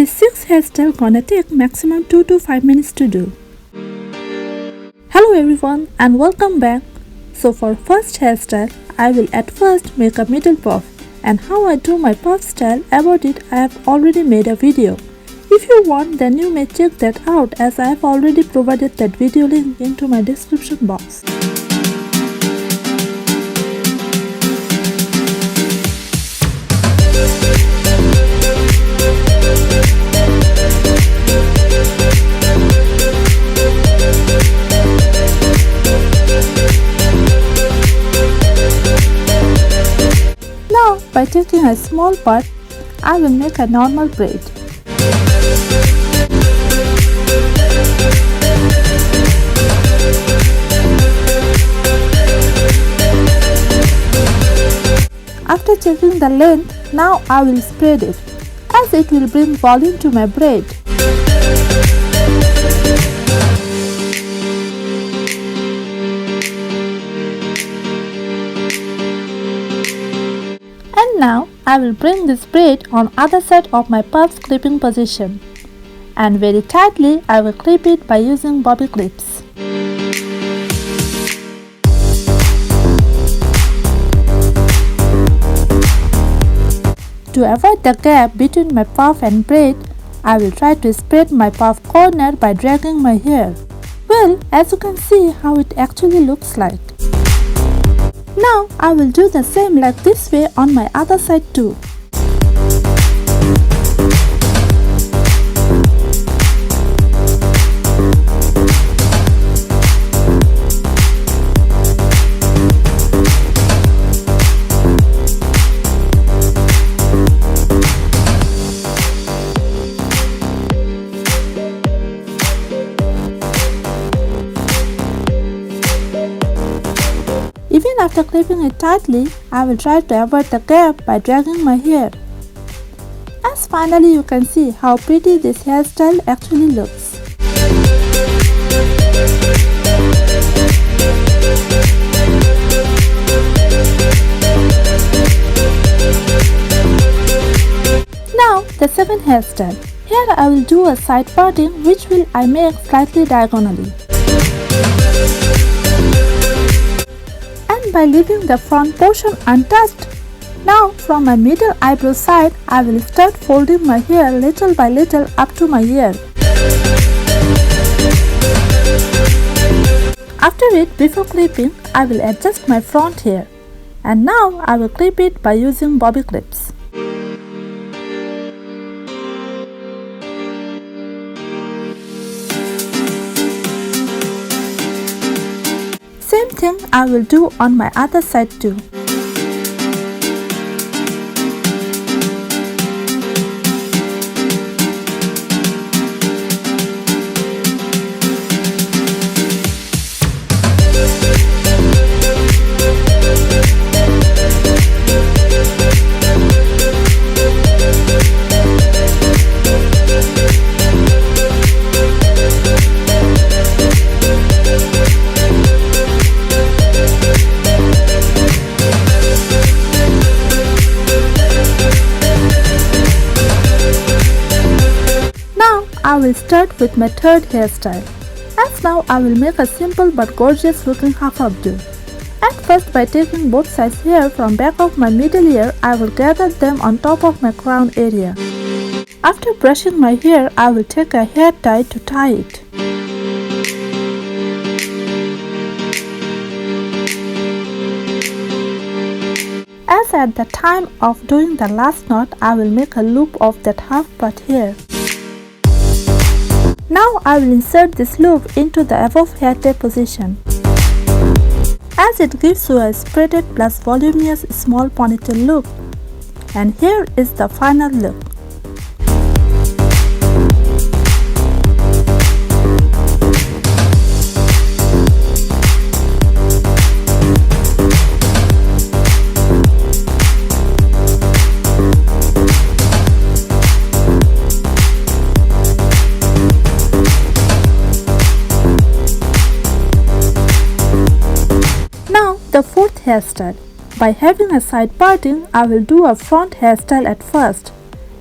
This 6 hairstyle gonna take maximum 2 to 5 minutes to do. Hello everyone and welcome back. So for first hairstyle, I will at first make a middle puff, and how I do my puff style about it I have already made a video. If you want, then you may check that out, as I have already provided that video link into my description box. Now, by taking a small part, I will make a normal braid. After checking the length, now I will spread it, as it will bring volume to my braid. And now I will bring this braid on other side of my puff's clipping position, and very tightly I will clip it by using bobby clips. To avoid the gap between my puff and braid, I will try to spread my puff corner by dragging my hair. Well, as you can see how it actually looks like. Now I will do the same like this way on my other side too. Even after clipping it tightly, I will try to avoid the gap by dragging my hair. As finally you can see how pretty this hairstyle actually looks. Now the second hairstyle. Here I will do a side parting, which will I make slightly diagonally. By leaving the front portion untouched. Now from my middle eyebrow side, I will start folding my hair little by little up to my ear. After it, before clipping, I will adjust my front hair, and now I will clip it by using bobby clips. Same thing I will do on my other side too. I will start with my third hairstyle, as now I will make a simple but gorgeous looking half updo. At first, by taking both sides hair from back of my middle ear, I will gather them on top of my crown area. After brushing my hair, I will take a hair tie to tie it. As at the time of doing the last knot, I will make a loop of that half part here. Now I will insert this loop into the above hair tie position, as it gives you a spreaded plus voluminous small ponytail look. And here is the final look. The hairstyle. By having a side parting, I will do a front hairstyle at first,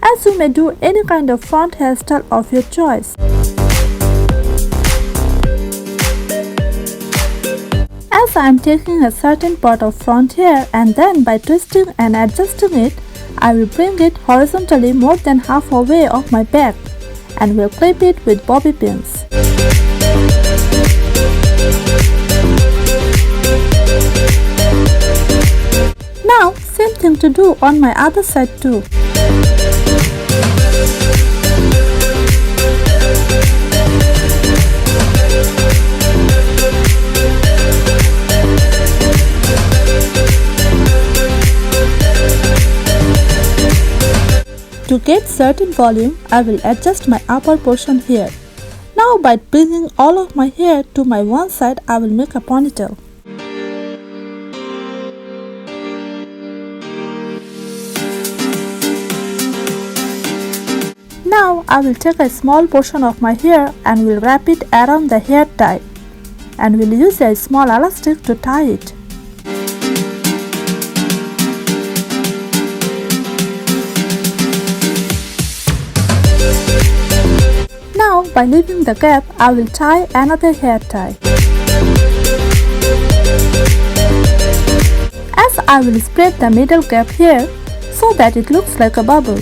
as you may do any kind of front hairstyle of your choice. As I am taking a certain part of front hair and then by twisting and adjusting it, I will bring it horizontally more than halfway of my back and will clip it with bobby pins. Now, same thing to do on my other side too. To get certain volume, I will adjust my upper portion here. Now by bringing all of my hair to my one side, I will make a ponytail. Now I will take a small portion of my hair and will wrap it around the hair tie and will use a small elastic to tie it. Now by leaving the gap, I will tie another hair tie. As I will spread the middle gap here so that it looks like a bubble.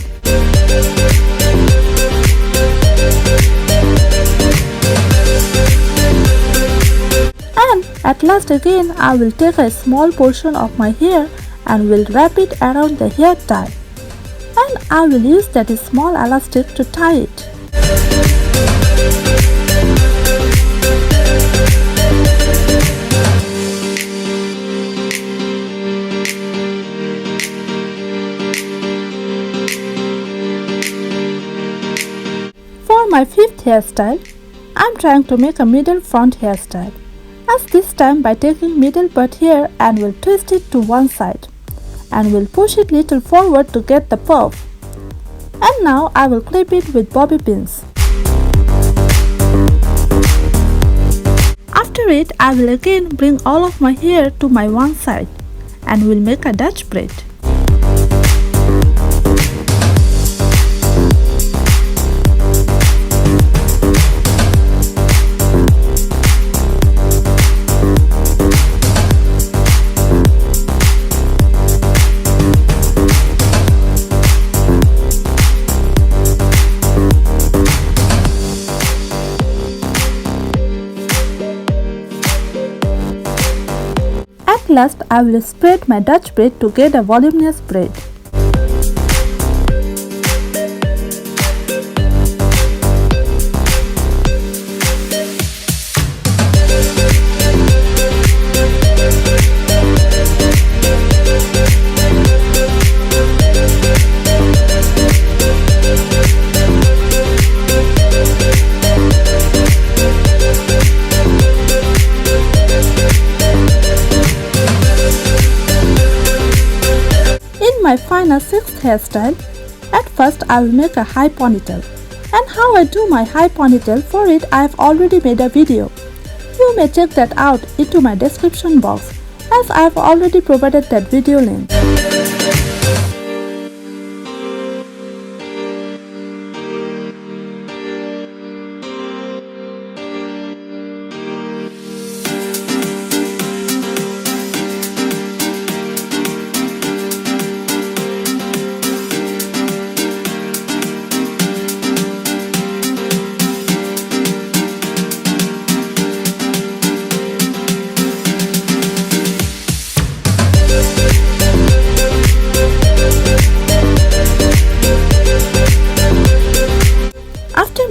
And at last again I will take a small portion of my hair and will wrap it around the hair tie. And I will use that small elastic to tie it. For my fifth hairstyle, I am trying to make a middle front hairstyle. As this time by taking middle part here and will twist it to one side and will push it little forward to get the puff. And now I will clip it with bobby pins. After it, I will again bring all of my hair to my one side and will make a Dutch braid. At last, I will spread my Dutch braid to get a voluminous braid. My final sixth hairstyle, at first I will make a high ponytail, and how I do my high ponytail, for it I have already made a video. You may check that out into my description box as I have already provided that video link.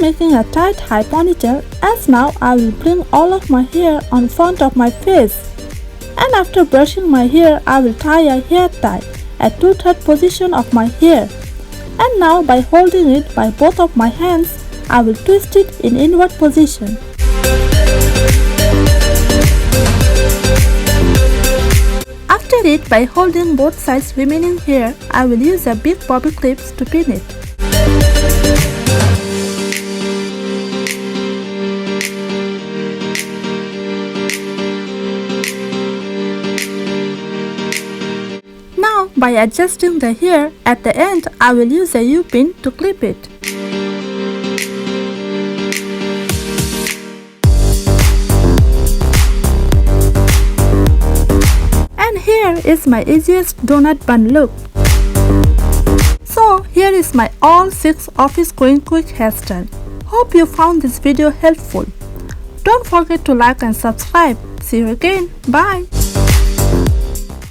Making a tight high ponytail, as now I will bring all of my hair on front of my face, and after brushing my hair I will tie a hair tie at 2/3 position of my hair, and now by holding it by both of my hands I will twist it in inward position. After it, by holding both sides remaining hair, I will use a big bobby clips to pin it. Now by adjusting the hair at the end, I will use a U-pin to clip it. And here is my easiest donut bun look. So here is my all 6 office going quick hairstyle. Hope you found this video helpful. Don't forget to like and subscribe. See you again. Bye.